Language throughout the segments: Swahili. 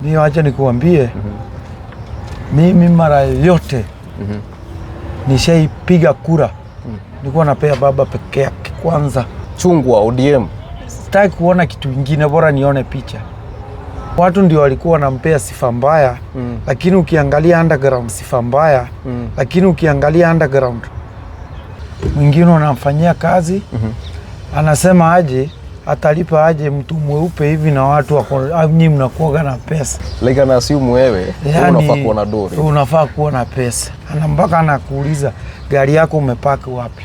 Mimi wacha nikuambie, mimi mara yote nishaipiga kura. Nilikuwa napea baba peke yake kwanza. Chungwa ODM. Sitaki kuona kitu kingine, bora nione picha. Watu ndio walikuwa wanampea sifa mbaya, lakini ukiangalia underground sifa mbaya, lakini ukiangalia underground mwingine anamfanyia kazi, anasema aje atalipa aje mtu mweupe hivi na watu wako nyinyi mnakuoga na pesa. Like ana assume wewe unafaa kuwa na dori. Unafaa kuwa na pesa. Mpaka anakuuliza gari yako umepaka wapi?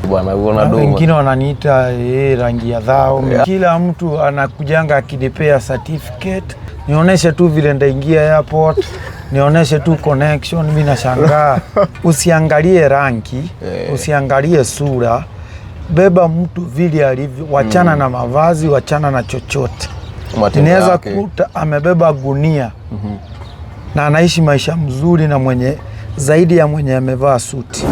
Bwana uona doma. Wengine wananiita rangi ya dhao. Kila mtu anakujanga akidepea certificate. Nionyeshe tu vile ndaingia airport. Nionyeshe tu connection. Mimi nashangaa. Usiangalie rangi, usiangalie sura. Beba mtu vile alivyo, wachana na mavazi, wachana na chochote. Inaweza kuta amebeba gunia na anaishi maisha mzuri na mwenye zaidi ya mwenye amevaa suti.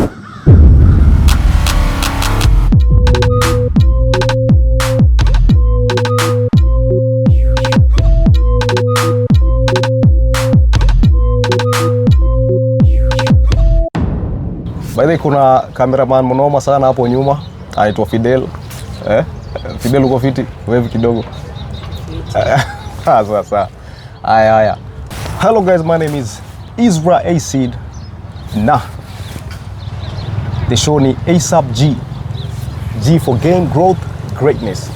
By the way, kuna cameraman mnoma sana hapo nyuma. Anaitwa Fidel. Fidel uko fiti? Wave kidogo. Sasa. Haya. Hello guys, my name is Isra Acid. The show ni ASAP G. G for Game Growth Greatness.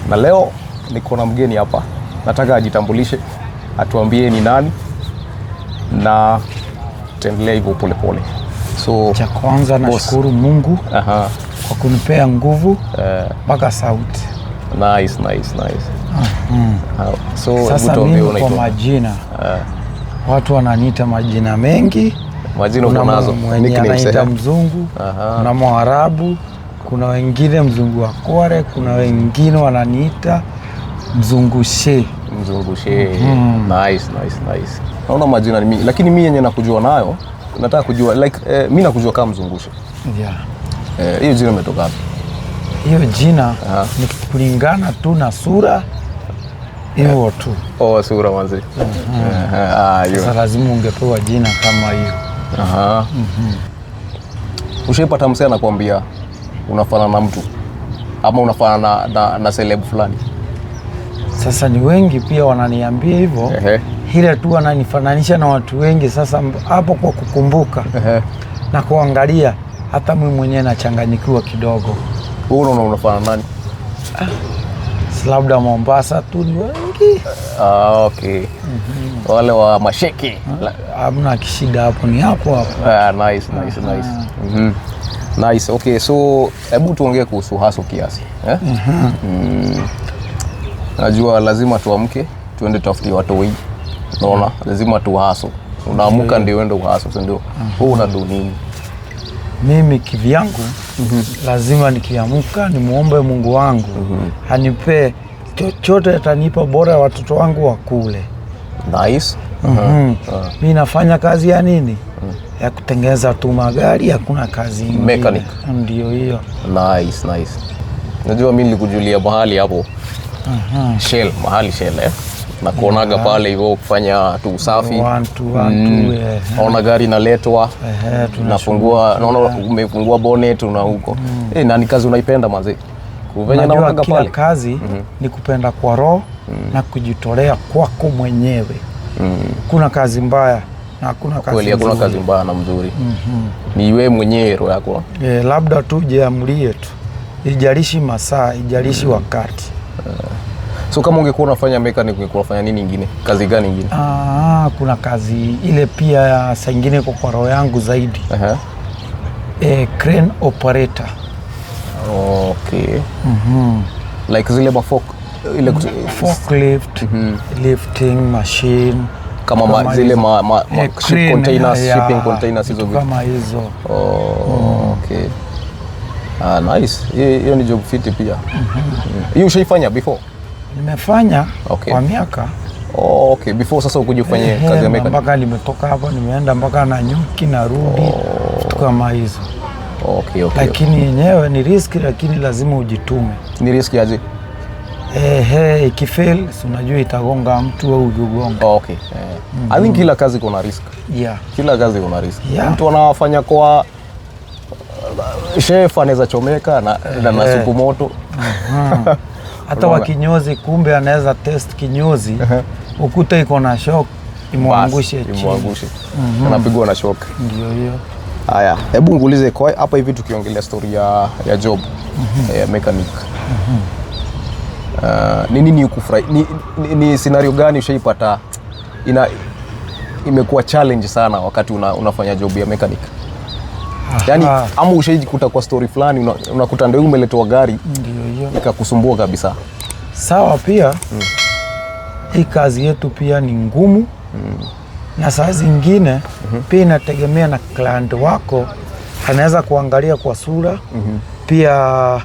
Na leo niko na mgeni hapa. Nataka ajitambulishe, atuambie ni nani na tuendelee hivyo pole pole. So cha kwanza nashukuru Mungu kwa kunipea nguvu mpaka sauti. Nice. So sasa mimi kwa majina watu wananiita majina mengi. Majina uko nazo? Mwenye anaita mzungu, kuna Mwarabu, kuna wengine mzungu wa Kware, kuna wengine wananiita mzungushe. Nice. Naona majina ni mingi, lakini mimi yenye nakujua nayo, nataka kujua like mimi nakujua kama mzungushe. Hiyo jina umetoka wapi? Hiyo jina ni kulingana tu na sura hiyo tu. Sura manzi. Sasa lazima ungepewa jina kama hiyo. Ushaipata msee anakuambia unafanana na mtu ama unafanana na celeb fulani? Sasa ni wengi pia wananiambia hivyo. Ile tu wananifananisha na watu wengi. Sasa hapo kwa kukumbuka na kuangalia, hata mimi mwenyewe nachanganyikiwa kidogo. Wewe unafanana nani? Labda Mombasa tu ni wengi. Okay. Wale wa masheki. Hamna kishida hapo, ni hapo. Nice. Nice. Okay, so hebu tuongee kuhusu hustle kiasi. Najua lazima tuamke, tuende tafutie watu wengi. Unaona, lazima tu hustle. Unaamuka ndio uende hustle, ndio. Wewe unadu nini? Mimi kivyangu lazima nikiamka nimuombe Mungu wangu anipe chochote atanipa, bora watoto wangu wakule. Nice. Mimi nafanya kazi ya nini? Ya kutengeneza tu magari, hakuna kazi nyingine. Mechanic. Ndio hiyo. Nice. Najua mimi nilikujulia mahali hapo. Shell, mahali Shell na kuonaga pale hivyo kufanya tu usafi. Naona gari inaletwa, nafungua, naona umefungua bonnet na huko. Na ni kazi unaipenda manzi? Kuvenya naonaga pale kazi ni kupenda kwa roho na kujitolea kwako mwenyewe. Kuna kazi mbaya na hakuna kazi kweli, hakuna kazi mbaya na mzuri. Ni wewe mwenyewe roho yako. Labda tu jiamulie tu. Ijalishi masaa, ijalishi wakati. So kama ungekuwa unafanya mechanic, ungekuwa unafanya nini nyingine? Kazi gani nyingine? Kuna kazi ile pia saa nyingine kwa roho yangu zaidi. Crane operator. Okay. Like zile ile forklift, lifting machine, kama zile ship containers, shipping containers hizo vitu kama hizo. Okay. Nice. Hiyo ni job fit pia. Hiyo ushaifanya before? Nimefanya kwa miaka. Okay, before sasa ukuje ufanye kazi ya mechanic. Mpaka nimetoka hapo nimeenda mpaka na Nyuki narudi kama hizo. Okay. Lakini yenyewe ni riski, lakini lazima ujitume. Ni riski aje? Ikifail unajua itagonga mtu au ugonga. Okay. I think kila kazi kuna risk. Yeah. Kila kazi kuna risk. Yeah. Mtu anafanya kwa chef anaweza chomeka na supu moto. Hata wa kinyozi kumbe anaweza test kinyozi ukuta iko na shock imwangushe chini. Anapigwa na shock. Ndio hiyo. Haya, hebu ngulize kwa hapa hivi tukiongelea story ya job ya mechanic. Nini ukufurahi? Ni scenario gani ushaipata imekuwa challenge sana wakati unafanya job ya mechanic? Yaani ama ushaijikuta kwa story fulani unakuta ndio umeletwa gari ndio hiyo ikakusumbua kabisa. Sawa pia. Hii kazi yetu pia ni ngumu. Na saa zingine pia inategemea na client wako, anaweza kuangalia kwa sura. Pia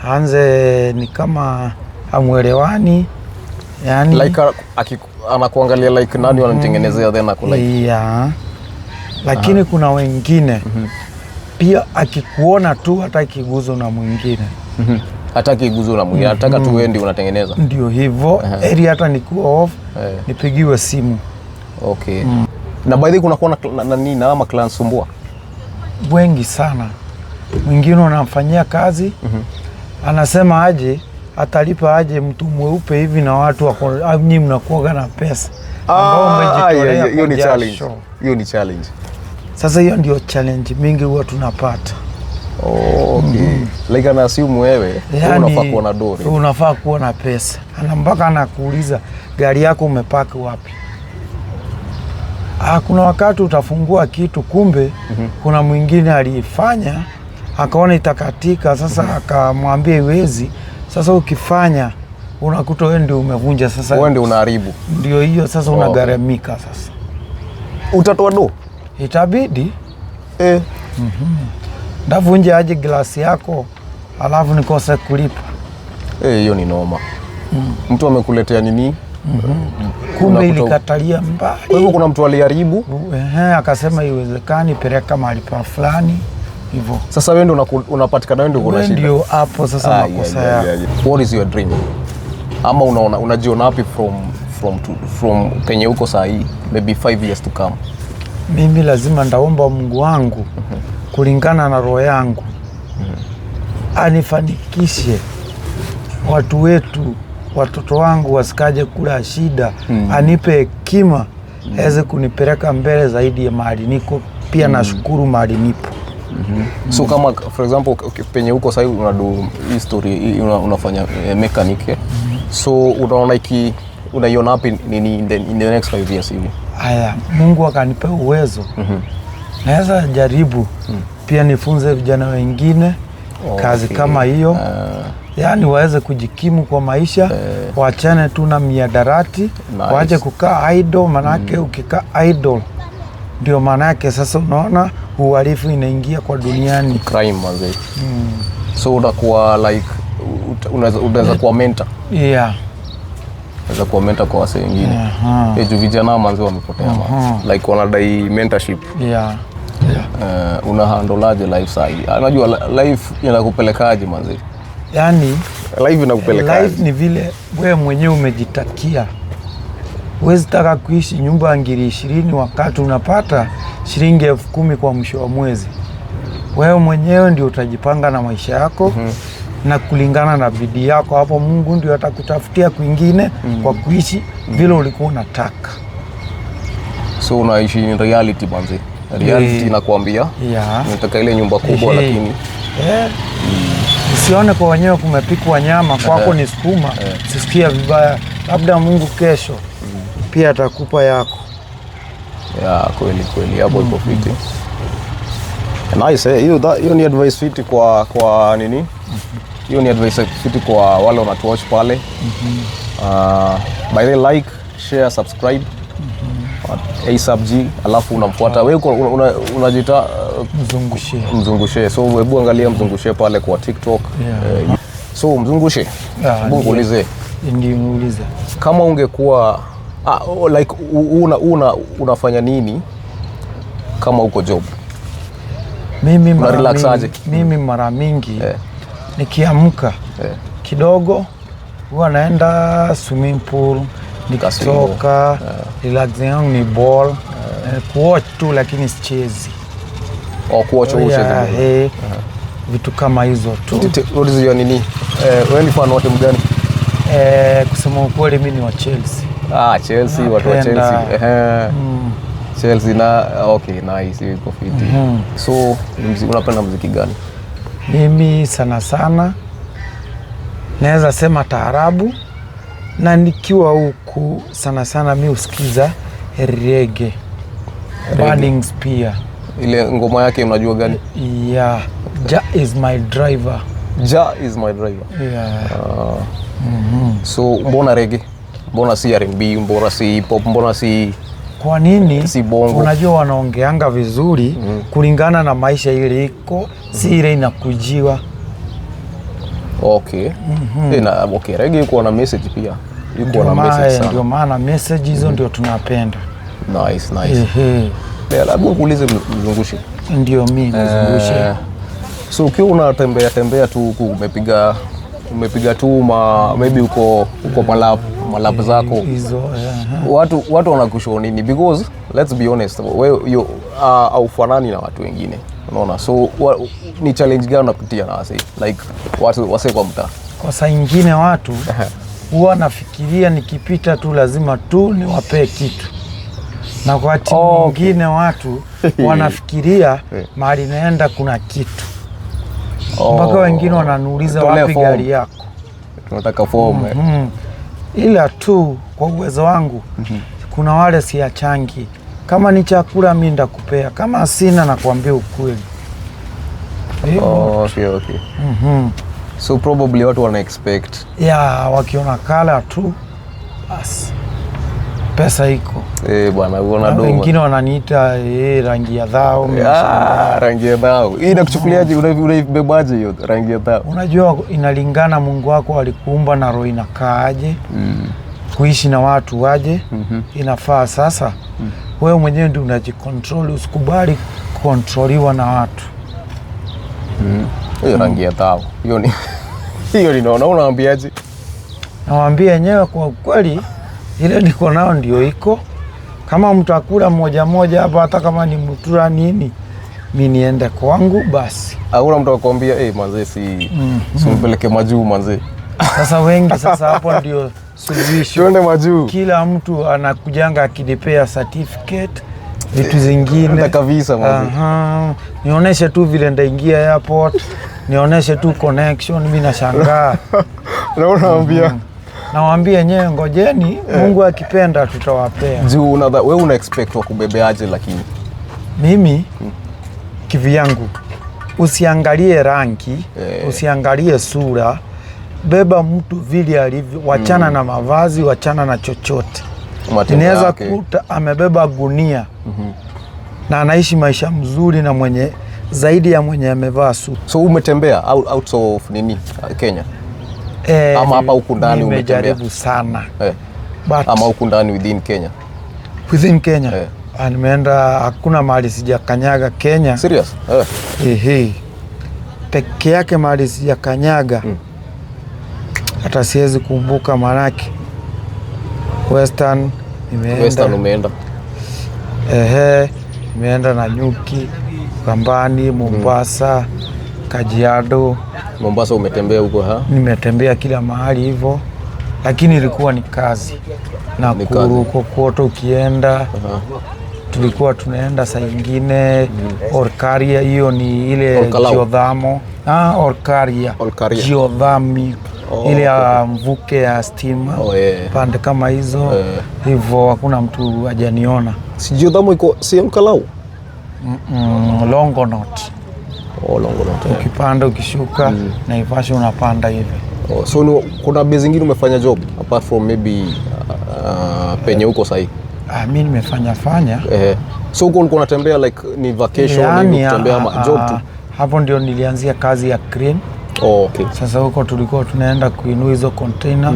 anze ni kama amwelewani, yani like anakuangalia like nani wanamtengenezea then like yeah. Lakini kuna wengine pia akikuona tu hata kiguzo na mwingine hata kiguzo na mwingine nataka tu wewe ndio unatengeneza. Ndio hivyo eri hata nikuwa off nipigiwe simu. Okay. Na by the way kunakuwa na nini na ama client sumbua wengi sana. Mwingine unamfanyia kazi anasema aje atalipa aje mtu mweupe hivi na watu wako nyinyi mnakuoga na pesa ambao umejitolea. Hiyo ni challenge. Hiyo ni challenge. Sasa hiyo ndio challenge mingi huwa tunapata. Okay. Like ana assume wewe unafaa kuwa na dori. Unafaa kuwa na pesa. Mpaka anakuuliza gari yako umepaki wapi? Kuna wakati utafungua kitu kumbe kuna mwingine alifanya akaona itakatika, sasa akamwambia iwezi. Sasa ukifanya unakuta wewe ndio umevunja, sasa wewe ndio unaharibu. Ndio hiyo sasa unagaramika. Sasa utatoa do itabidi ndavunja aje glasi yako alafu nikose kulipa. Hiyo ni noma. Mtu amekuletea nini? Kumbe ilikatalia mbali. Kwa hivyo kuna mtu aliharibu akasema iwezekani, peleka mahali pa fulani hivyo. Sasa wewe ndio unapatikana, wewe ndio kuna shida. Ndio hapo sasa makosa yako. What is your dream? Ama unajiona wapi from penye uko saa hii maybe 5 years to come? Mimi lazima ndaomba Mungu wangu kulingana na roho yangu anifanikishe watu wetu, watoto wangu wasikaje kula shida. Anipe hekima aweze kunipeleka mbele zaidi ya mahali niko. Pia nashukuru mahali nipo. So kama for example penye uko sasa unadu history unafanya mechanic. So unaona unaiona wapi nini in the next 5 years hivi? Haya, Mungu akanipa uwezo. Naweza jaribu pia nifunze vijana wengine kazi kama hiyo. Yani waweze kujikimu kwa maisha, waachane tu na miadarati, waache kukaa idle. Manake ukikaa idle ndio manake sasa unaona uhalifu inaingia kwa duniani, crime manze. So unakuwa like unaweza kuwa mentor. Yeah. Unaweza kuwa mentor kwa wase wengine. Juu vijana manze wamepotea like wanadai mentorship. Yeah. Una handle aje life sahi? Unajua life inakupelekaje manze? Yani life inakupelekaje? Life ni vile wewe mwenyewe umejitakia. Huwezi taka kuishi nyumba ngiri 20 wakati unapata shilingi 10,000 kwa mwisho wa mwezi. Wewe mwenyewe ndio utajipanga na maisha yako na kulingana na bidii yako. Hapo Mungu ndio atakutafutia kwingine kwa kuishi vile ulikuwa unataka. So unaishi in reality manze. Reality inakuambia unataka ile nyumba kubwa lakini usione kwa wenyewe kumepikwa nyama kwako ni sukuma. Sisikia vibaya, labda Mungu kesho pia atakupa yako. Kweli hapo iko fiti. Nice. Hiyo ni advice fiti kwa nini? Hiyo ni advice fiti kwa wale wanatuwatch pale. By the way, like, share, subscribe. ASAPG, alafu unamfuata wewe unajita Mzungushe. So hebu angalia Mzungushe pale kwa TikTok. So Mzungushe, muulize. Ndio muulize. Kama ungekuwa like unafanya nini kama uko job? Mimi mara mingi nikiamka kidogo huwa naenda swimming pool, nikitoka, relaxing yangu ni ball, kuwatch tu lakini sichezi. Kuwatch ucheze. Vitu kama hizo tu. What is your nini? Wewe ni fan wa timu gani? Kusema ukweli mimi ni wa Chelsea. Chelsea, watu wa Chelsea. Chelsea na okay, nice, iko fiti. So, unapenda muziki gani? Mimi sana sana naweza sema taarabu, na nikiwa huku sana sana mimi usikiza reggae. Burning Spear. Ile ngoma yake unajua gani? Yeah, Jah is my driver. Jah is my driver. Yeah. So mbona reggae? Mbona si R&B, mbona si pop, mbona si... Kwa nini? Si bongo. Unajua wanaongeanga vizuri kulingana na maisha ile iko, si ile inakujiwa. Okay. Okay, reggae iko na message pia. Iko na message sana. Ndio maana message hizo ndio tunapenda. Nice. Labda kuulize mzungushi. Ndio mimi mzungushi. So ukiwa unatembea tu umepiga tu maybe uko malap zako hizo, watu wanakushow nini? Because let's be honest, wewe haufanani na watu wengine, unaona. So ni challenge gani unapitia na wase like wase kwa mtaa? Kwa saa nyingine watu huwa nafikiria nikipita tu lazima tu niwapee kitu, na kwa wakati mwingine watu wanafikiria mahali naenda kuna kitu, mpaka wengine wananiuliza wapi gari yako, tunataka form. Ila tu kwa uwezo wangu kuna wale siachangi. Kama ni chakula mimi ndakupea, kama sina nakwambia ukweli. Okay. So probably watu wana expect. Wakiona kala tu basi pesa iko. Bwana unaona dogo. Wengine wananiita rangi ya dhao. Rangi ya dhao. Hii inakuchukuliaje? Unaibebaje hiyo rangi ya dhao? Unajua inalingana Mungu wako alikuumba na roho inakaaje. Kuishi na watu waje. Inafaa sasa. Wewe mwenyewe ndio unajikontrol, usikubali kontroliwa na watu. Hiyo rangi ya dhao. Hiyo ni naona unaambiaje? Nawaambia yenyewe kwa kweli ile niko nao ndio iko. Kama mtu akula moja hapa, hata kama ni mtura nini, mimi niende kwangu basi. Hakuna mtu akwambia manze si mpeleke majuu manze. Sasa wengi hapo ndio suluhisho. Twende majuu. Kila mtu anakujanga akidipea certificate, vitu zingine. Nataka visa manze. Nionyeshe tu vile ndaingia airport, nionyeshe tu connection, mimi nashangaa. Unaambia nawaambia yenyewe ngojeni, Mungu akipenda tutawapea. Juu wewe una expect wa kubebeaje? Lakini mimi kivyangu, usiangalie rangi, usiangalie sura, beba mtu vile alivyo, wachana na mavazi, wachana na chochote. Inaweza kuta amebeba gunia na anaishi maisha mzuri na mwenye zaidi ya mwenye amevaa suti. So umetembea out of nini Kenya? Ama hapa huku ndani umetembea? Nimejaribu sana. Ama huku ndani within Kenya? Within Kenya? Nimeenda, hakuna mahali sijakanyaga Kenya. Serious? Peke yake mahali sijakanyaga. Hata siwezi kumbuka manake. Western nimeenda. Western umeenda? Nimeenda Nanyuki, Kambani, Mombasa, Kajiado. Mombasa umetembea huko Nimetembea kila mahali hivyo, lakini ilikuwa ni kazi. Na kokoto ukienda, tulikuwa tunaenda saa nyingine Orkaria, hiyo ni ile geothermal. Orkaria. Geothermal. Ile ya mvuke ya stima. Pande kama hizo. Hivyo hakuna mtu hajaniona. Si geothermal iko si Kalau? Longonot. Longonot. Ukipanda ukishuka Naivasha unapanda hivi. So kuna base zingine umefanya job apart from maybe penye huko sahi? Mimi nimefanya. So huko ulikuwa unatembea like ni vacation, ni kutembea job tu? Hapo ndio nilianzia kazi ya crane. Okay. Sasa huko tulikuwa tunaenda kuinua hizo container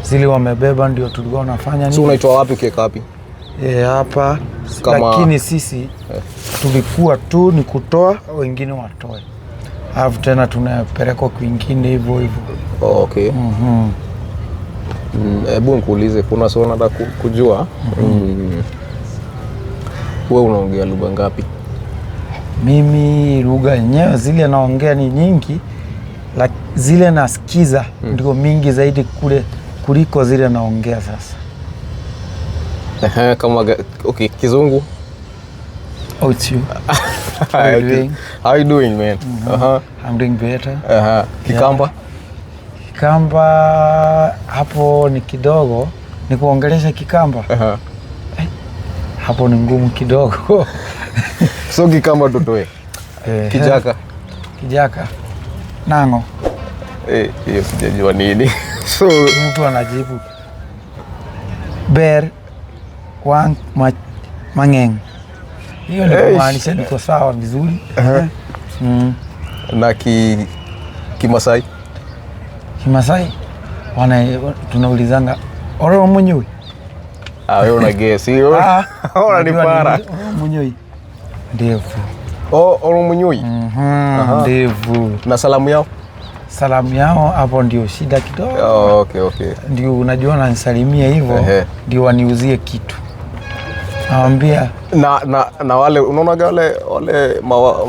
zile wamebeba, ndio tulikuwa tunafanya nini. So unaitoa wapi ukiweka wapi? Hapa lakini sisi tulikuwa tu ni kutoa, wengine watoe. Alafu tena tunapelekwa kwingine hivyo. Okay. Hebu nikuulize, kuna swali nataka kujua. Wewe unaongea lugha ngapi? Mimi lugha yenyewe zile naongea ni nyingi, zile nasikiza ndio mingi zaidi kuliko zile naongea sasa. Kama okay, Kizungu? Oh, it's you. How are you doing? How are you doing, man? I'm doing better. Kikamba? Yeah. Kikamba hapo ni kidogo, ni kuongelesha Kikamba. Hapo ni ngumu kidogo. So Kikamba tutoe. Kijaka? Kijaka. Nango. Hiyo sijajua nini. So mtu anajibu ber wang mangeng. Hiyo ni kumaanisha niko sawa vizuri. Na Kimasai? Kimasai tunaulizanga oro munyui. Wewe una guess hiyo? Unanipara. Munyui. Ndevu. Oro munyui. Ndevu. Na salamu yao? Salamu yao hapo ndio shida kidogo. Okay. Ndio unajua nanisalimia hivyo ndio waniuzie kitu. Naambia na wale unaona wale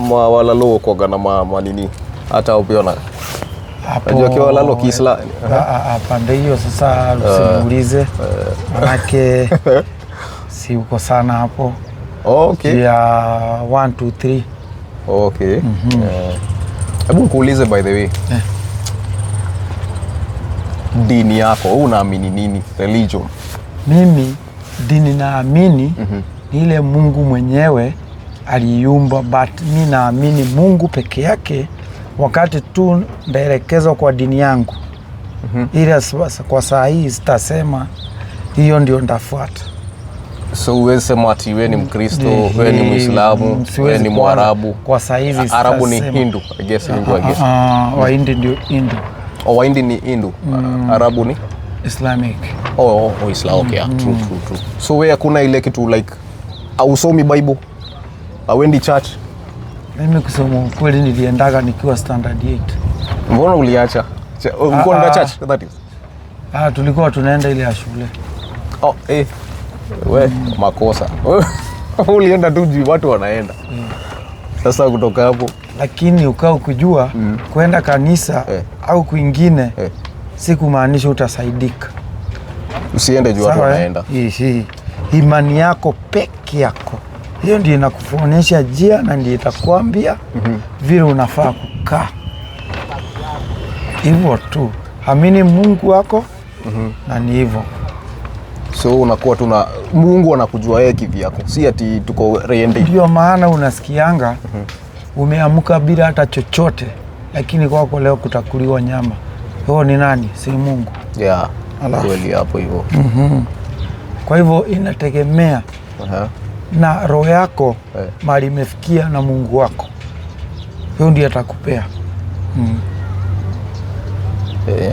mawalalo kwa na manini hata upiona hapo. Unajua kwa walalo Kiislamu. Pande hiyo sasa usimuulize. Manake si uko sana hapo. Okay. Ya 1 2 3. Okay. Hebu nikuulize by the way. Dini yako unaamini nini? Religion? Mimi dini naamini ni ile Mungu mwenyewe aliumba, but mimi naamini Mungu peke yake. Wakati tu ndaelekezwa kwa dini yangu ile kwa saa hii sitasema hiyo ndio ndafuata. So uweze sema ati wewe ni Mkristo, wewe ni Muislamu, wewe ni Mwarabu? Kwa saa hizi Arabu ni Hindu, I guess. Wahindi ndio Hindu. Wahindi ni Hindu. Arabu ni Islamic. Islam. Okay, true. So wewe kuna ile kitu like ausomi Bible? Auendi church? Mimi kusoma kweli niliendaga nikiwa standard 8. Mbona uliacha? Ulikuwa unaenda church that is? Tulikuwa tunaenda ile ya shule. We makosa. Ulienda tu juu watu wanaenda. Sasa kutoka hapo lakini ukao kujua kwenda kanisa au kwingine si kumaanisha utasaidika. Usiende juu watu wanaenda. Imani yako peke yako hiyo ndio inakuonyesha njia na ndio itakwambia vile unafaa kukaa. Hivyo tu. Amini Mungu wako na ni hivyo. So unakuwa tuna Mungu anakujua yeye kivyako. Si ati tuko rende. Ndio maana unasikianga umeamka bila hata chochote, lakini kwako leo kutakuliwa nyama. Huyo ni nani? Si Mungu. Yeah. Kweli hapo hivyo. Kwa hivyo inategemea na roho yako mali imefikia na Mungu wako. Huyo ndiye atakupea.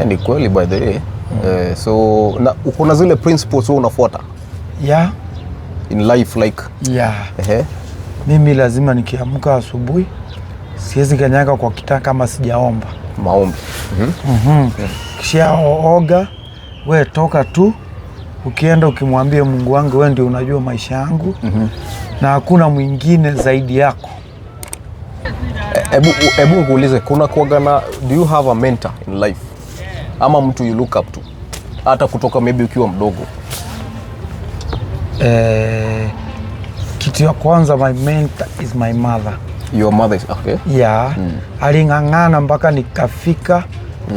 Ni kweli by the way. So na uko na zile principles wewe unafuata? Yeah. In life like? Yeah. Mimi lazima nikiamka asubuhi siwezi kanyaga kwa kitanda kama sijaomba. Maombi. Kisha oga, wewe toka tu ukienda ukimwambia Mungu wangu wewe ndio unajua maisha yangu na hakuna mwingine zaidi yako. Ebu nikuulize, kuna kuaga na do you have a mentor in life? Ama mtu you look up to? Hata kutoka maybe ukiwa mdogo. Kitu ya kwanza, my mentor is my mother. Your mother is okay? Yeah. Aling'ang'ana mpaka nikafika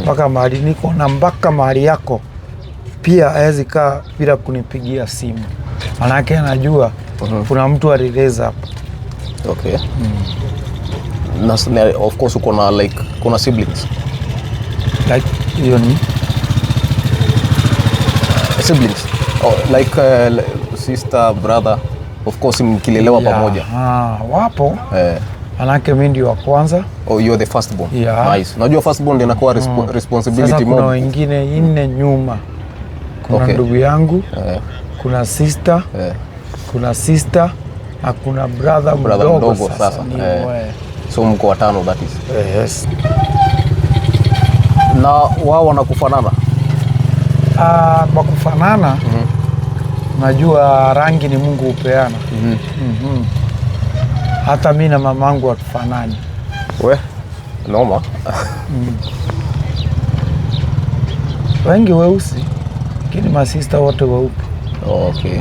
mpaka mahali niko na mpaka mahali yako. Pia hawezi kaa bila kunipigia simu. Manake anajua kuna mtu alileza hapo. Okay. Of course uko na like kuna siblings. Like hiyo ni siblings. Like sister, brother. Of course mkilelewa pamoja. Wapo. Manake mimi ndio wa kwanza. You're the first born. Yeah. Nice. Unajua first born ndio inakuwa responsibility more. Sasa kuna wengine 4 nyuma. Kuna ndugu yangu, kuna sister, kuna sister na kuna brother mdogo sasa. So mko 5 that is. Yes. Na wao wanakufanana? Kwa kufanana, unajua rangi ni Mungu hupeana. Hata mimi na mamangu hatufanani. We, noma. Wengi weusi, lakini masista wote weupe. Okay.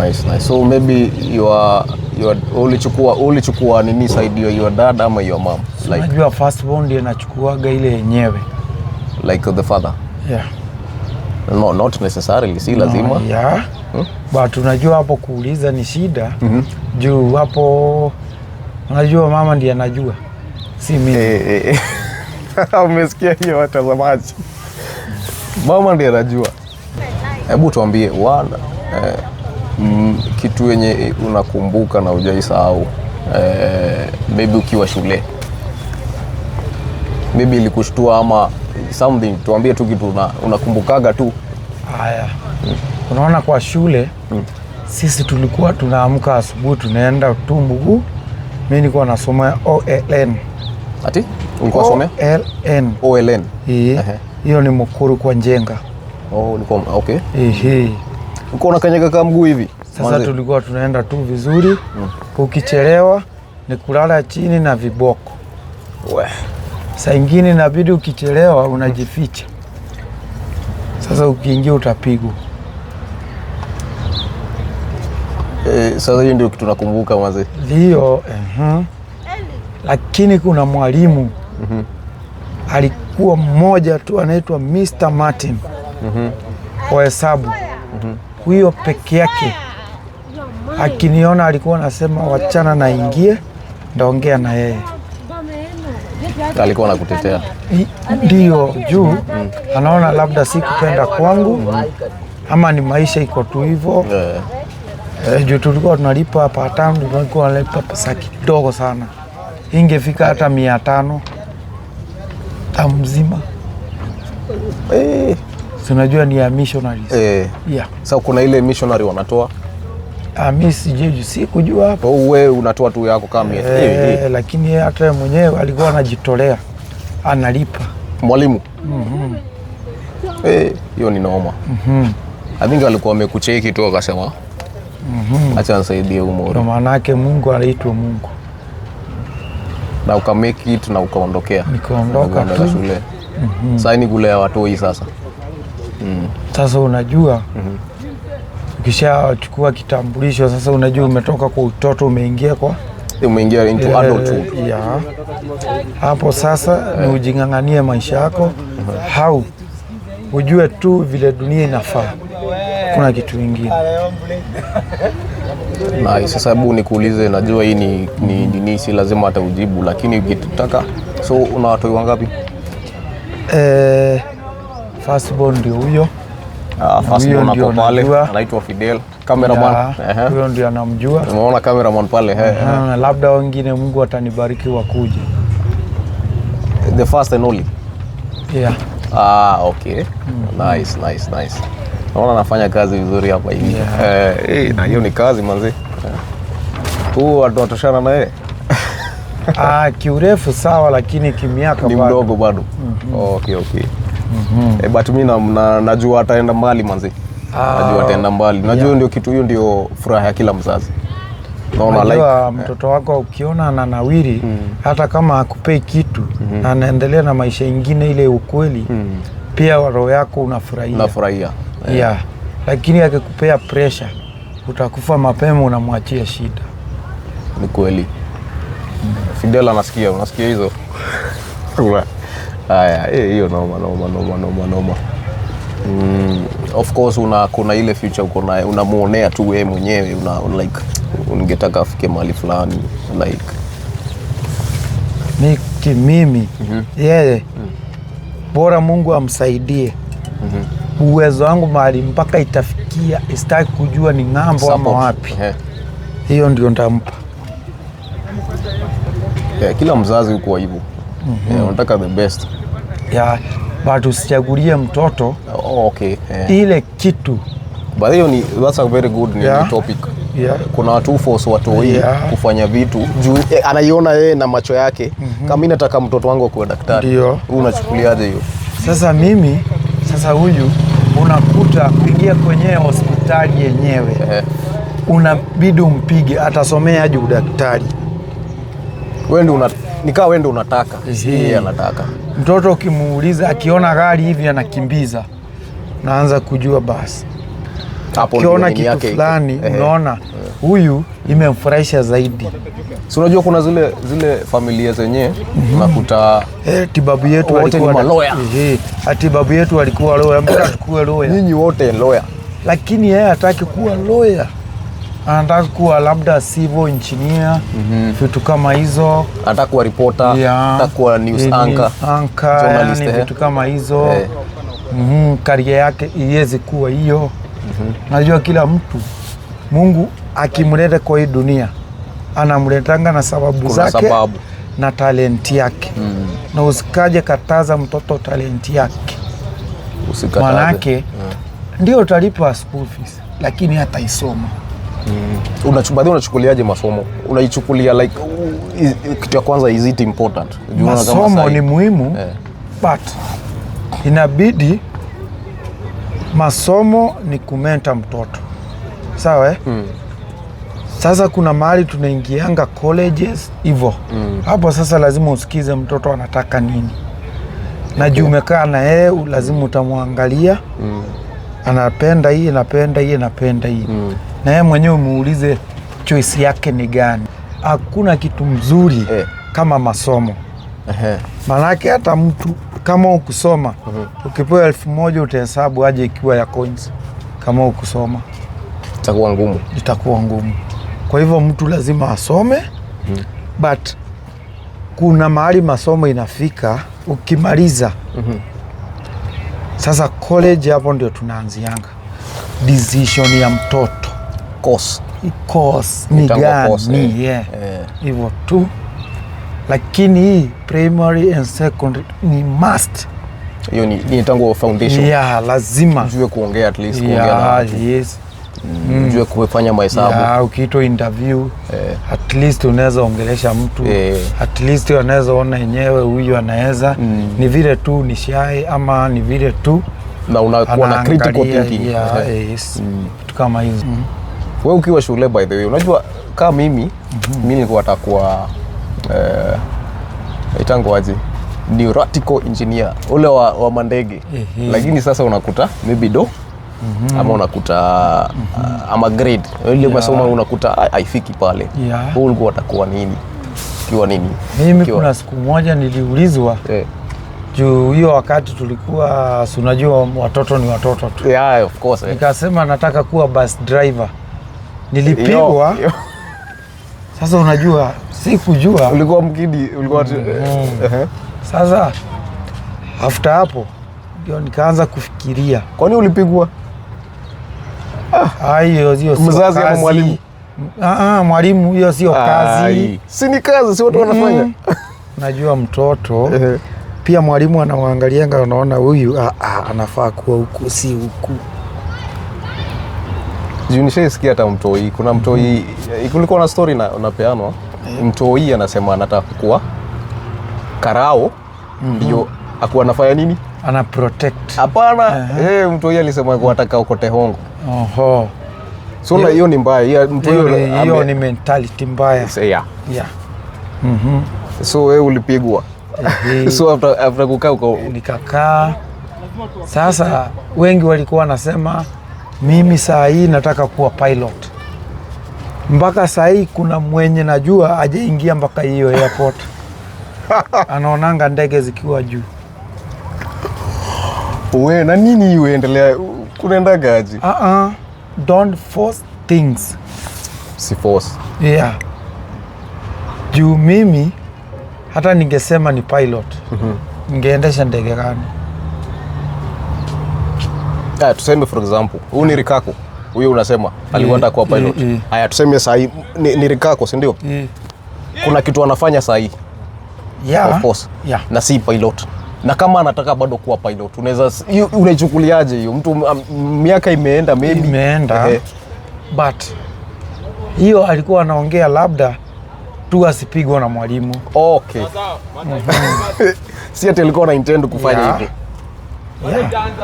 Nice. So maybe ulichukua nini side your dad ama your mom? Like, unajua first born ndiye anachukuaga ile yenyewe. Like the father? Yeah. No, not necessarily, si lazima. Yeah. But unajua hapo kuuliza ni shida. Juu hapo unajua mama ndiye anajua. Si mimi. Umesikia hiyo watazamaji? Mama ndiye anajua. Hebu tuambie kitu yenye unakumbuka na hujaisahau, maybe ukiwa shule. Maybe ilikushtua ama something, tuambie tu kitu unakumbukaga tu. Haya. Unaona kwa shule, sisi tulikuwa tunaamka asubuhi tunaenda Tumbugu. Mimi nilikuwa nasoma OLN. Ati? Ulikuwa unasoma? OLN. OLN. Hiyo ni Mukuru kwa Njenga. Ulikuwa okay. Ulikuwa unakanyaga kama mguu hivi. Sasa tulikuwa tunaenda tu vizuri. Ukichelewa ni kulala chini na viboko. Saa ingine inabidi ukichelewa unajificha. Sasa ukiingia utapigwa. Sasa hiyo ndio kitu nakumbuka mwanzo. Ndio, lakini kuna mwalimu alikuwa mmoja tu anaitwa Mr. Martin wa hesabu. Huyo peke yake akiniona alikuwa anasema wachana na ingie ndaongea na yeye. Alikuwa anakutetea. Ndio, juu anaona labda si kupenda kwangu ama ni maisha iko tu hivyo. Juu tulikuwa tunalipa hapa tano, tulikuwa tunalipa pesa kidogo sana. Ingefika hata 500 mzima. Unajua ni ya missionaries. Yeah. Sasa kuna ile missionary wanatoa. Mimi sikujua hapo. Wewe unatoa tu yako kama lakini hata mwenyewe alikuwa anajitolea. Analipa. Mwalimu. Hiyo ni noma. I think alikuwa amekucheki tu akasema acha nisaidie umuri. Kwa maana yake Mungu anaitwa Mungu. Na ukamake it na ukaondokea. Nikaondoka tu shule. Sasa ni kulea watu hii sasa. Sasa unajua ukishachukua kitambulisho sasa unajua umetoka kwa utoto umeingia into adulthood. Yeah. Hapo sasa ni ujing'ang'anie maisha yako. Ujue tu vile dunia inafaa. Kuna kitu kingine. Na sasa hebu nikuulize, najua hii ni si lazima hata ujibu, lakini ukitaka, so una watu wangapi? First born ndio huyo. First born hapo pale anaitwa Fidel, cameraman. Huyo ndio anamjua. Umeona cameraman pale? Labda wengine Mungu atanibariki wakuje. The first and only. Yeah. Okay. Nice. Naona anafanya kazi vizuri hapa hivi. Na hiyo ni kazi manzi. Watu watoshana na yeye. Kiurefu sawa, lakini kimiaka ni mdogo bado. Okay. But mimi najua ataenda mbali manzi. Najua ataenda mbali. Najua ndio kitu hiyo ndio furaha ya kila mzazi. Naona like mtoto wako ukiona ananawiri hata kama hakupei kitu na anaendelea na maisha ingine ile ukweli, pia roho yako unafurahia. Yeah. Lakini akikupea pressure utakufa mapema, unamwachia shida. Ni kweli. Fidel unasikia hizo? Haya, hiyo noma. Of course kuna ile future unamuonea tu wewe mwenyewe, like ungetaka afike mahali fulani like mimi yeye bora Mungu amsaidie. Uwezo wangu mahali mpaka itafikia, sitaki kujua ni ng'ambo ama wapi. Hiyo ndio ndampa. Kila mzazi yuko hivyo. Unataka the best. But usichagulie mtoto ile kitu. But hiyo that's a very good topic. Kuna watu force watoi kufanya vitu juu anaiona yeye na macho yake. Kama mimi nataka mtoto wangu akuwe daktari. Unachukuliaje hiyo? Sasa huyu unakuta kuingia kwenye hospitali yenyewe unabidi umpige, atasomea aje udaktari. Nikaa wewe ndio unataka, yeye anataka. Mtoto ukimuuliza akiona gari hivi anakimbiza, naanza kujua basi. Ukiona kitu fulani unaona huyu imemfurahisha zaidi. Si unajua kuna zile familia zenyewe unakuta tibabu yetu walikuwa lawyer. Tibabu yetu walikuwa lawyer, mbona tukue lawyer? Nyinyi wote lawyer. Lakini yeye hataki kuwa lawyer. Anataka kuwa labda civil engineer, vitu kama hizo. Anataka kuwa reporter, anataka kuwa news anchor, journalist, vitu kama hizo. Karia yake iweze kuwa hiyo. Najua kila mtu Mungu akimleta kwa hii dunia anamletanga na sababu zake na talenti yake. Na usikaje kataza mtoto talenti yake. Manake ndio utalipa school fees lakini hata isoma. Baadaye unachukuliaje masomo? Unaichukulia like kitu ya kwanza, is it important? Masomo ni muhimu but inabidi masomo ni kumenta mtoto. Sawa Sasa kuna mahali tunaingianga colleges hivyo. Hapo sasa lazima usikize mtoto anataka nini. Na juu umekaa na yeye lazima utamwangalia. Anapenda hii, anapenda hii, anapenda hii. Na yeye mwenyewe muulize choice yake ni gani. Hakuna kitu mzuri kama masomo. Manake hata mtu kama ukusoma ukipewa 1,000 utahesabu aje ikiwa ya coins. Kama ukusoma itakuwa ngumu. Kwa hivyo mtu lazima asome but kuna mahali masomo inafika ukimaliza. Sasa college hapo ndio tunaanzianga decision ya mtoto. Course ni gani? Hivyo tu. Lakini hii primary and secondary ni must. Hiyo ni tangu foundation. Lazima ujue kuongea, at least kuongea na ujue kufanya mahesabu. Ukiitwa interview at least unaweza ongelesha mtu. At least unaweza ona yenyewe huyu anaweza. Ni vile tu ni shy ama ni vile tu na unakuwa na critical thinking. Kama hizo. Wewe ukiwa shule, by the way, unajua kama mimi nilikuwa natakuwa itangoaje neuratical engineer ule wa mandege. Lakini sasa unakuta maybe ama unakuta ama grade ile masomo unakuta haifiki pale. Wewe ulikuwa utakuwa nini? Kiwa nini? Mimi kuna siku moja niliulizwa juu hiyo wakati tulikuwa unajua watoto ni watoto tu. Of course. Nikasema nataka kuwa bus driver. Nilipigwa. Sasa unajua sikujua. Ulikuwa mkidi, ulikuwa Sasa after hapo ndio nikaanza kufikiria. Kwani ulipigwa? Hiyo sio mzazi ama mwalimu? Mwalimu, hiyo sio kazi. Si ni kazi, si watu wanafanya. Najua mtoto pia mwalimu anawaangalianga, unaona huyu anafaa kuwa huku si huku. Nishaisikia hata mtoi, kuna mtoi kulikuwa na story unapeanwa. Mtoi anasema anataka kuwa karao ndio akuwa anafanya nini? Ana protect. Hapana, mtoi alisema kwa ataka ukote hongo. So na hiyo ni mbaya. Hiyo ni mentality mbaya. So wewe ulipigwa. So after kukaa nikakaa. Sasa wengi walikuwa wanasema mimi saa hii nataka kuwa pilot. Mpaka saa hii kuna mwenye najua hajaingia mpaka hiyo airport. Anaonanga ndege zikiwa juu. Wewe na nini uendelea kunaenda gaji? Don't force things. Si force. Juu mimi hata ningesema ni pilot. Ningeendesha ndege gani? Tuseme for example, huyu ni Rikako. Huyu unasema aliwanda kuwa pilot. Haya tuseme sahi ni Rikako, si ndio? Kuna kitu anafanya sahi. Of course. Na si pilot. Na kama anataka bado kuwa pilot, unaichukuliaje hiyo? Mtu miaka imeenda maybe. But hiyo alikuwa anaongea labda tu asipigwe na mwalimu. Si ati alikuwa na intend kufanya hivyo.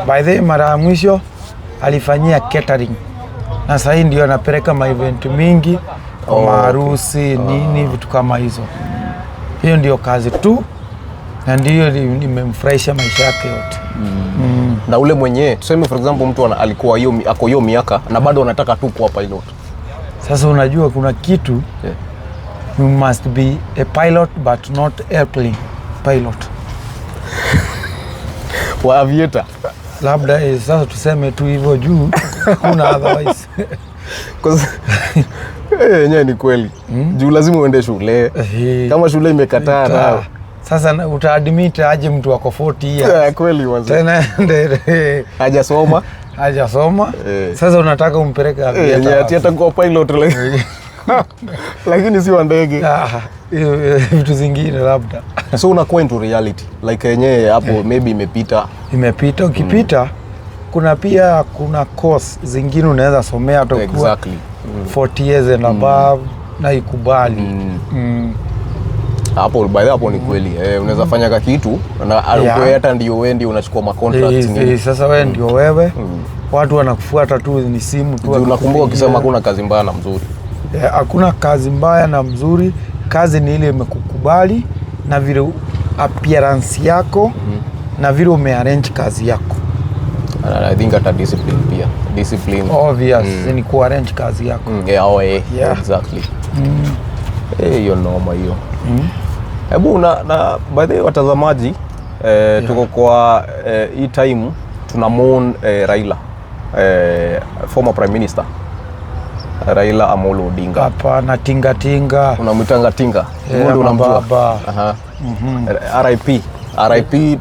By the way, mara ya mwisho alifanyia catering. Na sasa ndio anapeleka ma-event mingi kwa maharusi nini vitu kama hizo. Hiyo ndio kazi tu na ndio nimemfurahisha maisha yake yote. Na ule mwenyewe tuseme for example mtu alikuwa ako hiyo miaka na bado anataka tu kuwa pilot. Sasa unajua kuna kitu you must be a pilot but not airplane pilot. Wa aviator. Labda sasa tuseme tu hivyo juu kuna otherwise. Yenyewe ni kweli. Juu lazima uende shule. Kama shule imekataa nao. Sasa utaadmit aje mtu wako 40 years. Kweli wazi. Tena hajasoma. Sasa unataka umpeleke aviator. Ati atakuwa pilot lakini si wa ndege. Vitu zingine labda. So unakuwa into reality. Like yenyewe hapo maybe imepita. Ukipita kuna course zingine unaweza somea hata kwa 40 years and above na ikubali. Hapo ni kweli. Unaweza fanya kitu na hata ndio wewe ndio unachukua ma contracts nyingi. Sasa wewe ndio wewe. Watu wanakufuata tu, ni simu tu. Unakumbuka ukisema hakuna kazi mbaya na mzuri. Hakuna kazi mbaya na mzuri. Kazi ni ile imekukubali na vile appearance yako na vile umearrange kazi yako. I think hata discipline pia. Discipline. Obvious, ni kuarrange kazi yako. Exactly. Hiyo noma hiyo. Hebu na by the way watazamaji, tuko kwa hii time tunamuon Raila, former prime minister Raila Amolo Odinga. Hapa na tinga. Unamwitanga tinga. Ndio unamjua. RIP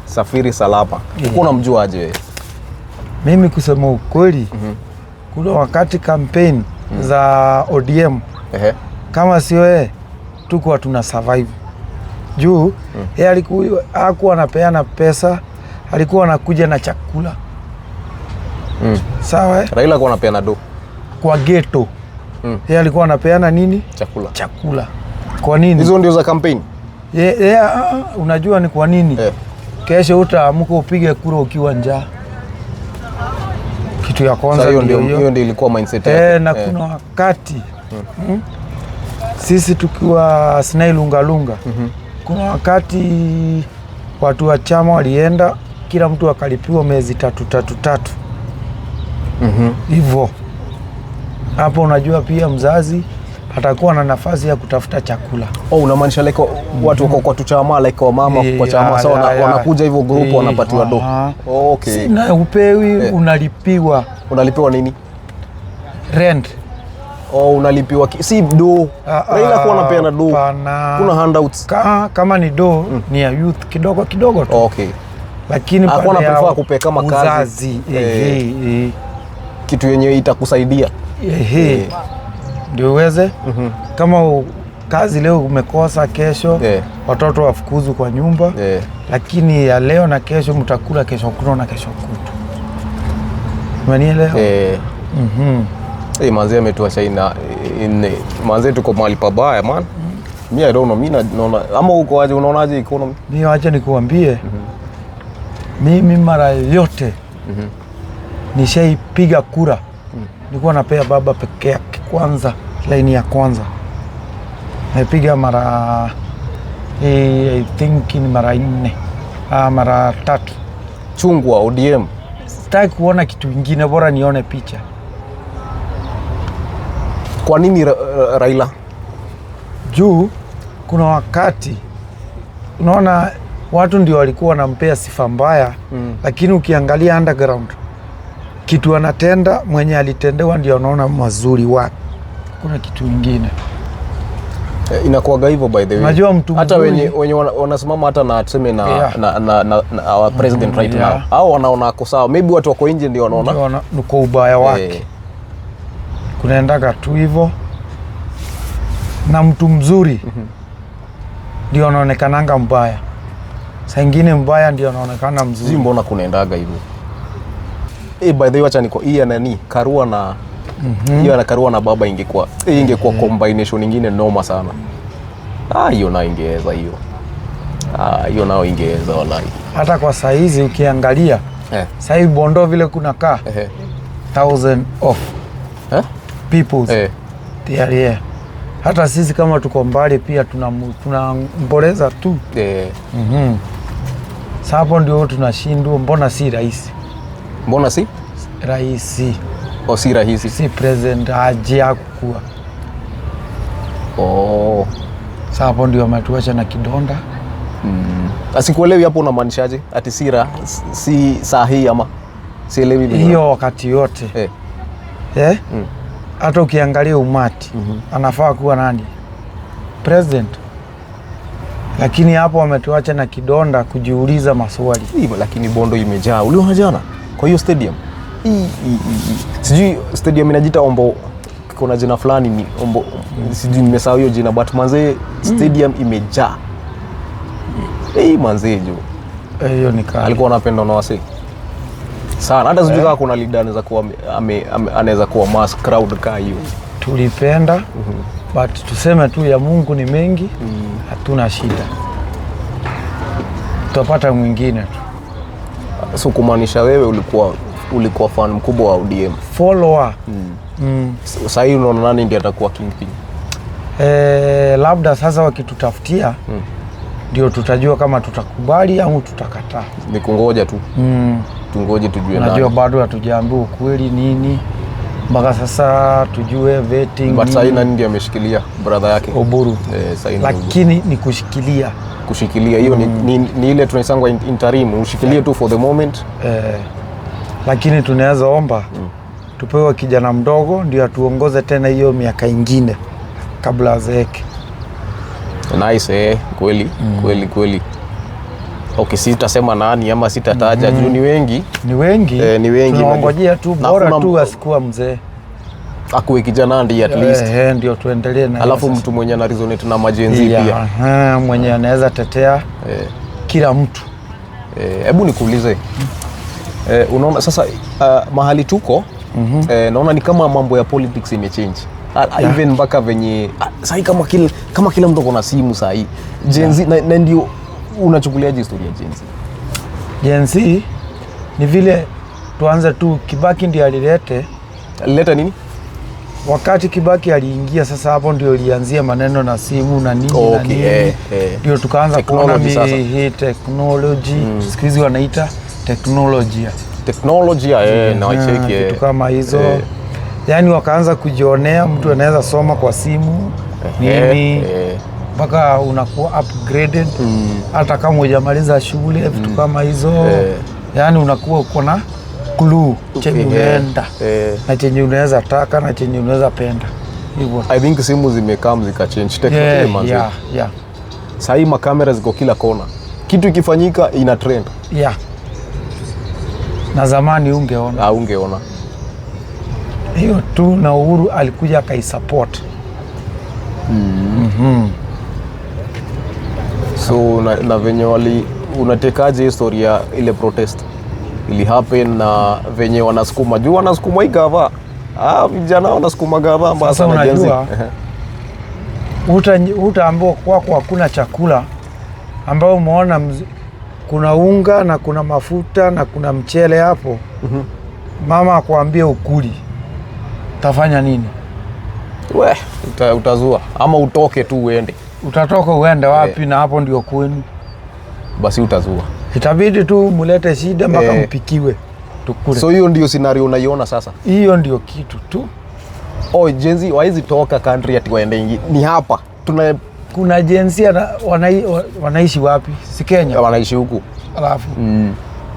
safiri salama. Uko unamjua aje wewe? Mimi kusema ukweli, kuna wakati campaign za ODM kama sio yeye tuko tuna survive. Juu yeye alikuwa anapeana pesa, alikuwa anakuja na chakula. Sawa Raila alikuwa anapeana do kwa ghetto. Yeye alikuwa anapeana nini? Chakula. Kwa nini? Hizo ndio za campaign. Unajua ni kwa nini? Kesho utaamka upige kura ukiwa njaa. Kitu ya kwanza hiyo ndio ilikuwa mindset yake. Na kuna wakati sisi tukiwa Sinai Lunga, kuna wakati watu wa chama walienda, kila mtu akalipiwa miezi 3 hivyo. Hapo unajua pia mzazi atakuwa na nafasi ya kutafuta chakula. Unamaanisha like watu wako kwa chama like wa mama kwa chama sawa wanakuja hivyo group wanapatiwa do. Okay. Na upewi unalipiwa. Unalipiwa nini? Rent. Unalipiwa si do. Raila kwa anapeana do. Kuna handouts. Kama ni do ni ya youth kidogo tu. Okay. Lakini hapo anaprefer kupe kama kazi. Kitu yenye itakusaidia. Ndio uweze. Kama kazi leo umekosa, kesho watoto wafukuzu kwa nyumba. Lakini ya leo na kesho mtakula, kesho kuno na kesho kutu. Umenielewa? Manze ametuacha manze tuko mahali pabaya man. Mimi I don't know, mimi naona ama uko aje, unaonaje economy? Mimi acha nikuambie. Mimi mara yote nishaipiga kura. Nilikuwa napea baba peke yake kwanza, line ya kwanza. Naipiga mara I think ni mara 4. Mara 3. Chungwa ODM. Sitaki kuona kitu kingine, bora nione picha. Kwa nini Raila? Juu kuna wakati unaona watu ndio walikuwa wanampea sifa mbaya, lakini ukiangalia underground kitu anatenda, mwenye alitendewa ndio anaona mazuri wake. Kuna kitu kingine. Inakuwaga hivyo by the way. Unajua mtu hata wenye wanasimama hata na tuseme na our president right now. Hao wanaona ako sawa. Maybe watu wako nje ndio wanaona kwa ubaya wake. Kunaendaga tu hivyo. Na mtu mzuri ndio anaonekananga mbaya. Saa ingine mbaya ndio anaonekana mzuri. Mbona kunaendaga hivyo? By the way wacha niko hii nani Karua na hiyo na Karua na baba ingekuwa combination nyingine noma sana. Hiyo na ingeweza hiyo. Hiyo nao ingeweza wallahi. hata kwa saizi ukiangalia sasa Bondo vile kuna kaa 1000 of people tayari. Hata sisi kama tuko mbali pia tunamboleza tu. Sasa hapo ndio tunashindwa. Mbona si rahisi? Mbona si rahisi? Si rahisi, si president aje akukua. Sasa hapo ndio ametuacha na kidonda. Asikuelewi hapo unamaanishaje? Ati si sahihi ama sielewi hiyo wakati yote. Hata ukiangalia umati anafaa kuwa nani? President. Lakini hapo wametuacha na kidonda kujiuliza maswali. Lakini Bondo imejaa. Uliona jana kwa hiyo stadium? Sijui stadium inajiita Ombo, kuna jina fulani ni Ombo, sijui nimesahau hiyo jina, but manze stadium imejaa. Manze jo. Hiyo ni kali. Alikuwa anapenda na wase sana. Hata sijui kama kuna leader anaweza kuwa anaweza kuwa mass crowd ka hiyo. Tulipenda but tuseme tu ya Mungu ni mengi, hatuna shida. Tutapata mwingine tu. So kumaanisha wewe ulikuwa fan mkubwa wa ODM? Follower. Sasa hivi unaona nani ndiye atakuwa kingpin? Labda sasa wakitutafutia ndio tutajua kama tutakubali au tutakataa. Ni kungoja tu. Tungoje tujue nani. Najua bado hatujaambiwa ukweli nini. Mpaka sasa tujue vetting. But sasa nani ndiye ameshikilia brother yake? Oburu. Lakini ni kushikilia. Kushikilia hiyo ni ile tunaisangwa interim, ushikilie tu for the moment. Lakini tunaweza omba tupewe kijana mdogo ndio atuongoze tena hiyo miaka ingine kabla azeeke. Nice kweli. Okay, sitasema nani ama sitataja juu ni wengi. Ni wengi. Tunaongojea tu bora tu asikuwa mzee. Akuwe kijana ndiye at least. Ndio tuendelee na. Alafu mtu mwenye ana resonate na majenzi pia. Mwenye anaweza tetea kila mtu. Hebu nikuulize. Unaona sasa mahali tuko naona ni kama mambo ya politics imechange. Even mpaka venye sasa kama kila mtu kuna simu sasa hii. Gen Z na ndio unachukuliaje historia ya Gen Z? Gen Z ni vile tuanze tu Kibaki ndiye alileta nini? Wakati Kibaki aliingia sasa hapo ndio ilianzia maneno na simu na nini na nini. Ndio tukaanza kuona hii technology. Siku hizi wanaita teknolojia na cheki kitu kama hizo. Yaani wakaanza kujionea mtu anaweza soma kwa simu nini mpaka unakuwa upgraded hata kama hujamaliza shule vitu kama hizo. Yaani unakuwa uko na clue chenye unaenda na chenye unaweza taka na chenye unaweza penda hivyo. I think simu zimekam zikachange technology Sasa hii makamera ziko kila kona, kitu ikifanyika ina trend na zamani ungeona hiyo tu. Na Uhuru alikuja akaisupport. So na venye unatekaje historia ile protest ili happen na venye wanasukuma hii gava. Vijana wanasukuma gava mbasa na Gen Z. Utaambiwa kwako hakuna chakula ambao umeona kuna unga na kuna mafuta na kuna mchele hapo. Mama akwambie ukuli, utafanya nini? Utazua ama utoke tu uende. Utatoka uende wapi? Na hapo ndio kwenu. Basi utazua. Itabidi tu mulete shida mpaka mpikiwe tukule. So hiyo ndio scenario unaiona sasa? Hiyo ndio kitu tu. Gen Z waizi toka country ati waende ingi. Ni hapa. Kuna Gen Z wanaishi wapi? Si Kenya? Wanaishi huku.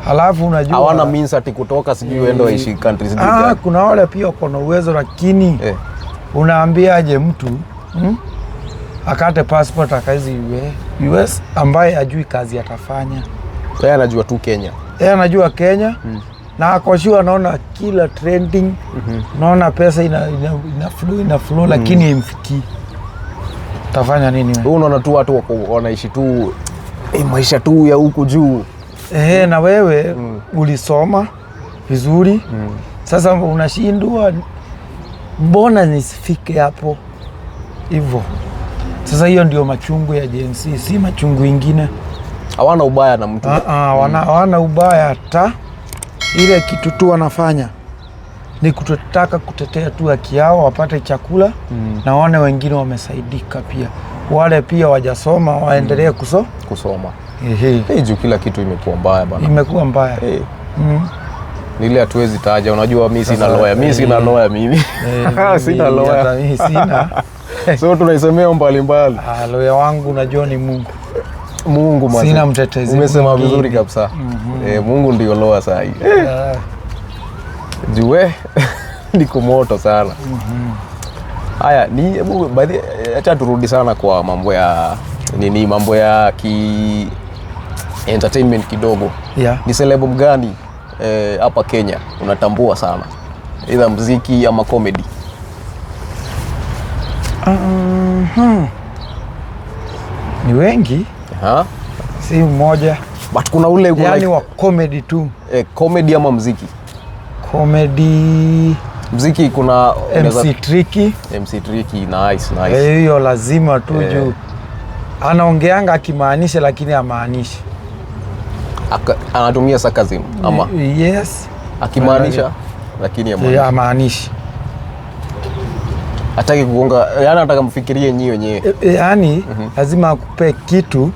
Halafu unajua hawana means ati kutoka sijui waende waishi countries zingine. Kuna wale pia wako na uwezo lakini unaambiaje mtu akate passport akazi US ambaye ajui kazi atafanya. Yeye anajua tu Kenya. Anajua Kenya na akoshua anaona kila trending. Naona pesa ina flow lakini imfikii. Tafanya nini wewe? Unaona tu watu wanaishi tu maisha tu ya huku juu. Na wewe ulisoma vizuri. Sasa unashindwa mbona nisifike hapo hivyo. Sasa hiyo ndio machungu ya Gen Z, si machungu ingine. Hawana ubaya na mtu. Hawana ubaya hata. Ile kitu tu wanafanya ni kutotaka kutetea tu haki yao, wapate chakula na waone wengine wamesaidika pia. Wale pia wajasoma waendelee kusoma. Juu kila kitu imekuwa mbaya bana. Imekuwa mbaya. Nile hatuwezi taja, unajua mimi sina lawyer. Mimi sina lawyer mimi. Sina lawyer. Mimi sina. So tunaisemea mbalimbali. Lawyer wangu unajua ni Mungu. Mungu mwanzo. Sina mtetezi. Umesema vizuri kabisa. Mungu ndio lawyer sasa hivi. Jue niko moto sana. Haya, acha turudi sana kwa mambo ya mambo ya entertainment kidogo. Ni celeb gani hapa Kenya unatambua sana, either muziki ama comedy? Ni wengi. Si mmoja. But kuna ule yani wa comedy tu. Comedy ama muziki? Comedy. Muziki kuna MC Tricky. MC Tricky, nice. Hiyo lazima tu juu anaongeanga akimaanisha lakini hamaanishi. Anatumia sarcasm ama? Yes. Akimaanisha lakini hamaanishi. Hataki kugonga, yani anataka mfikirie nyinyi wenyewe. Yani lazima akupe kitu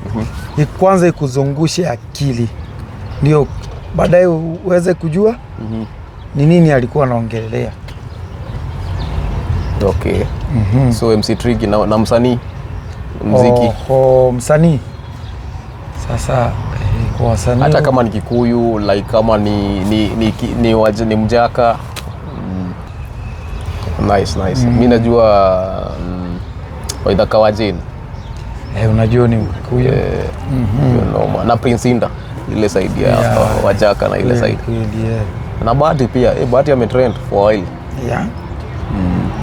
kwanza ikuzungushe akili. Ndio baadaye uweze kujua ni nini alikuwa anaongelea. Okay. So MC Tricky na msanii muziki. Msanii. Sasa kwa wasanii hata kama ni Kikuyu, like kama ni Mjaka. Nice. Mimi najua Waithaka wa Jane. Unajua ni Mkikuyu. Na Prince Inda ile side ya Wajaka na ile side. Na Bahati pia, Bahati ametrend for a while.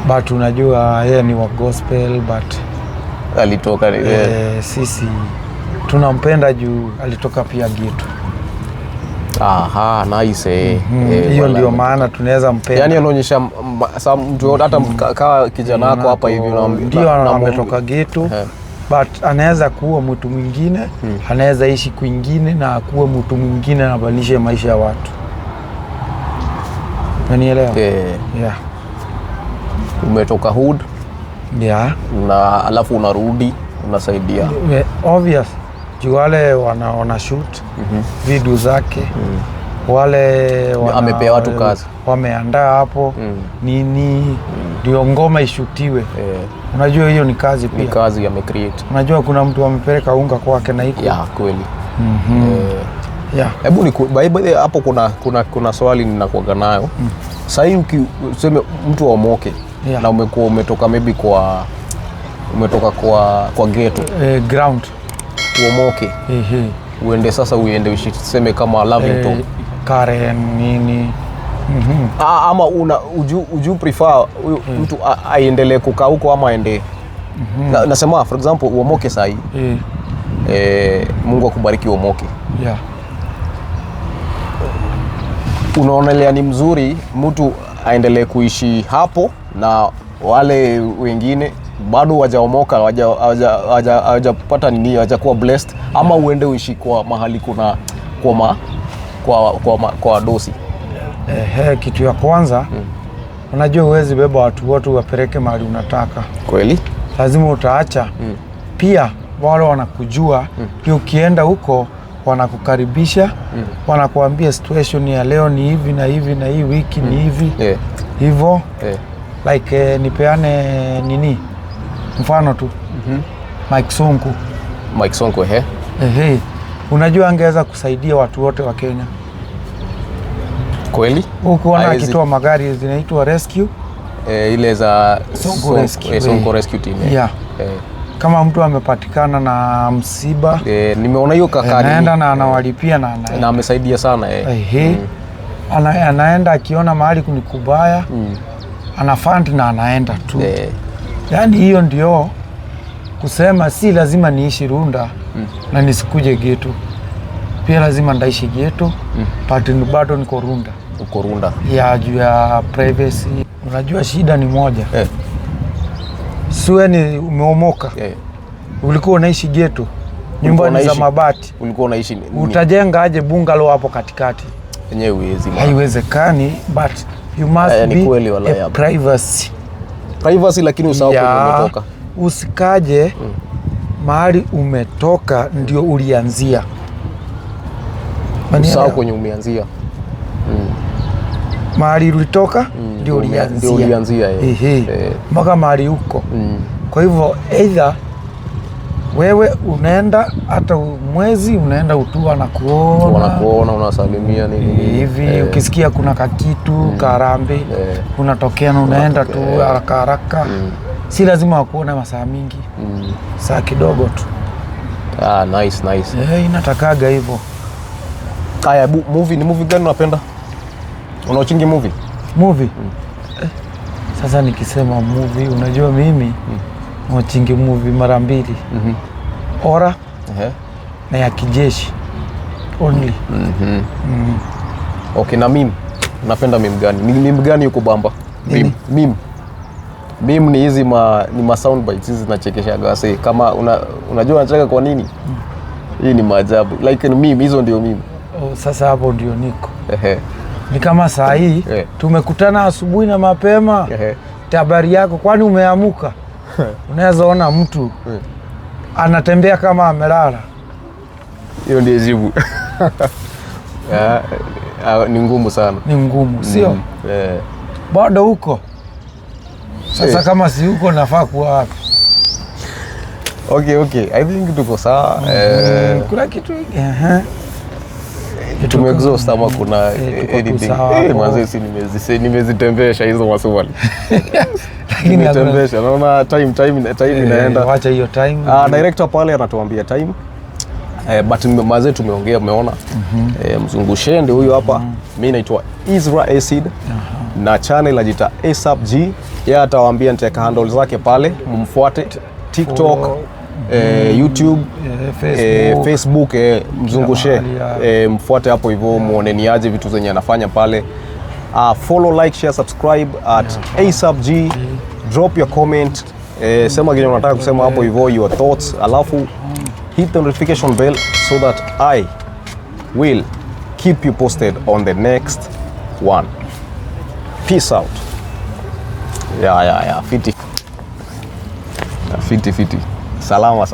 But unajua yeye ni wa gospel but alitoka sisi tunampenda juu alitoka pia Geto. Nice. Hiyo ndio maana tunaweza mpenda. Yani anaonyesha mtu hata kama kijana wako hapa hivi ndio ametoka Geto. But anaweza kuwa mtu mwingine, anaweza ishi kwingine na kuwa mtu mwingine na badilisha maisha ya watu. Unanielewa? Umetoka hood. Na alafu unarudi unasaidia. Obvious. Juu wale wana shoot video zake. Wale amepea watu kazi. Wameandaa hapo nini ndio ngoma ishutiwe. Unajua hiyo ni kazi pia. Ni kazi amecreate. Unajua kuna mtu amepeleka unga kwake na iko. Kweli. Hebu ni hapo kuna swali ninakuaga nayo. Sasa hii useme mtu aomoke na umetoka maybe umetoka kwa Geto. Ground. Uomoke. Uende sasa useme kama Lavington. Karen nini. Ama uju prefer mtu aendelee kukaa huko ama aende. Nasema for example uomoke sasa hii. Mungu akubariki uomoke. Unaonelea ni mzuri mtu aendelee kuishi hapo na wale wengine bado wajaomoka, hawajapata nini, hawajakuwa blessed, ama uende uishi kwa mahali kuna kwa dosi? Kitu ya kwanza unajua huwezi beba watu wote wapeleke mahali unataka. Kweli? Lazima utaacha. Pia wale wanakujua, ukienda huko wanakukaribisha, wanakuambia situation ya leo ni hivi na hivi na hii wiki ni hivi. Hivyo. Like nipeane nini? Mfano tu. Mike Sonko. Unajua angeweza kusaidia watu wote wa Kenya. Kweli? Ukiona akitoa magari zinaitwa rescue. Ile za Sonko rescue team. Kama mtu amepatikana na msiba, nimeona hiyo kakari. Anaenda na anawalipia na amesaidia sana. Anaenda akiona mahali kunikubaya. Anafund na anaenda tu. Yani hiyo ndio kusema si lazima niishi Runda na nisikuje Geto. Pia lazima ndaishi Geto, bado niko Runda. Uko Runda. Juu ya privacy. Unajua shida ni moja. Suwe ni umeomoka. Ulikuwa unaishi Geto. Nyumba ni za mabati. Ulikuwa unaishi nini? Utajenga aje bungalow hapo katikati? Yenyewe huwezi. Haiwezekani, but you must be a privacy. Privacy, lakini usahau kwenye umetoka. Usikaje mahali umetoka ndio ulianzia. Usahau kwenye umeanzia. Mahali ulitoka ndio ulianzia. Mpaka mahali huko. Kwa hivyo either wewe unaenda hata mwezi unaenda utua na kuona unasalimia nini hivi ukisikia kuna kakitu karambe unatokea na unaenda tu haraka haraka. Si lazima wakuone masaa mingi, saa kidogo tu. Nice. Inatakaga hivyo. Haya, movie ni movie gani unapenda? Unaochingi movie? Sasa nikisema movie, unajua mimi nachingi movie mara mbili. Horror na ya kijeshi only. Okay, na meme. Unapenda meme gani? Meme gani yuko bamba? Meme ni hizi ma sound bites hizi zinachekesha gase. Kama unajua unacheka kwa nini? Hii ni maajabu. Like ni meme, hizo ndio meme. Sasa hapo ndio niko. Ni kama saa hii tumekutana asubuhi na mapema. Habari yako, kwani umeamuka? Unaweza ona mtu anatembea kama amelala. Hiyo ndio jibu. Ni ngumu sana. Ni ngumu, sio? Bado huko. Sasa kama si huko nafaa kuwa wapi? Okay. I think tuko sawa. Kuna kitu tumeexhaust ama kuna anything. Mwanzo nimezitembesha hizo maswali. Nimetembesha. Naona time inaenda. Wacha hiyo time. Director pale anatuambia time. But mwanzo tumeongea, umeona. Mzungushe ndio huyo hapa. Mimi naitwa Isra Acid. Na channel ajita ASAPG. Yeye atawaambia nitaweka handle zake pale, mumfuate TikTok, YouTube, Facebook, mzungushe, mfuate hapo hivyo, muoneni aje vitu zenye anafanya pale. Follow, like, share, subscribe at ASAPG. Drop your comment, sema kile unataka kusema hapo hivyo, your thoughts, alafu hit the notification bell so that I will keep you posted on the next one. Peace out. Yeah. Fiti. Salama.